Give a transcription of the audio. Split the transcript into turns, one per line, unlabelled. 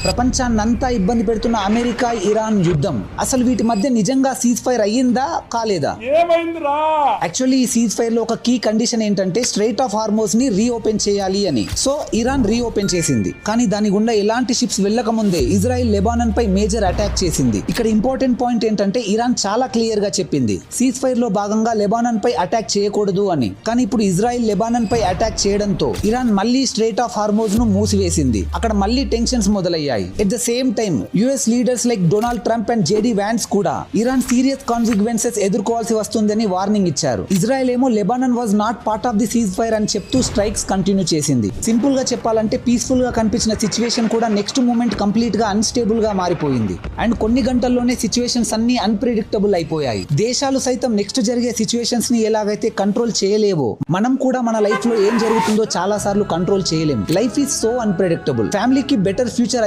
ప్రపంచాన్నంతా ఇబ్బంది పెడుతున్న America Iran యుద్ధం, అసలు వీటి మధ్య నిజంగా సీజ్ ఫైర్ అయ్యిందా కాలేదా? యాక్చువల్లీ ఈ సీజ్ ఫైర్ లో ఒక కీ కండిషన్ ఏంటంటే స్ట్రైట్ ఆఫ్ హార్మోస్ ని రీఓపెన్ చేయాలి అని. సో ఇరాన్ రీఓపెన్ చేసింది, కానీ దాని గుండా ఎలాంటి షిప్స్ వెళ్ళక ముందే ఇజ్రాయెల్ లెబానన్ పై మేజర్ అటాక్ చేసింది. ఇక్కడ ఇంపార్టెంట్ పాయింట్ ఏంటంటే ఇరాన్ చాలా క్లియర్ గా చెప్పింది సీజ్ ఫైర్ లో భాగంగా లెబానన్ పై అటాక్ చేయకూడదు అని. కానీ ఇప్పుడు ఇజ్రాయెల్ లెబానన్ పై అటాక్ చేయడంతో ఇరాన్ మళ్ళీ స్ట్రైట్ ఆఫ్ హార్మోస్ ను మూసివేసింది. అక్కడ మళ్ళీ టెన్షన్స్ మొదలయ్యాయి. At the same time US leaders like Donald Trump and JD Vance కూడా ఇరాన్ సీరియస్ కాన్సిక్వెన్సెస్ ఎదుర్కోవాల్సి వస్తుందని వార్నింగ్ ఇచ్చారు. ఇజ్రాయెల్ ఏమో Lebanon was not part of the ceasefire అని చెప్తూ స్ట్రైక్స్ కంటిన్యూ చేసింది. సింపుల్ గా చెప్పాలంటే పీస్ఫుల్ గా కనిపించిన సిచ్యువేషన్ కూడా నెక్స్ట్ మూమెంట్ కంప్లీట్ గా అన్స్టేబుల్ గా మారిపోయింది. అండ్ కొన్ని గంటల్లోనే సిచ్యువేషన్స్ అన్ని అన్ప్రెడిక్టబుల్ అయిపోయాయి. దేశాలు సైతం నెక్స్ట్ జరిగే సిచ్యువేషన్స్ ని ఎలాగైతే కంట్రోల్ చేయలేవో, మనం కూడా మన లైఫ్ లో ఏం జరుగుతుందో చాలా సార్లు కంట్రోల్ చేయలేం. Life is so unpredictable. ఫ్యామిలీకి బెటర్ ఫ్యూచర్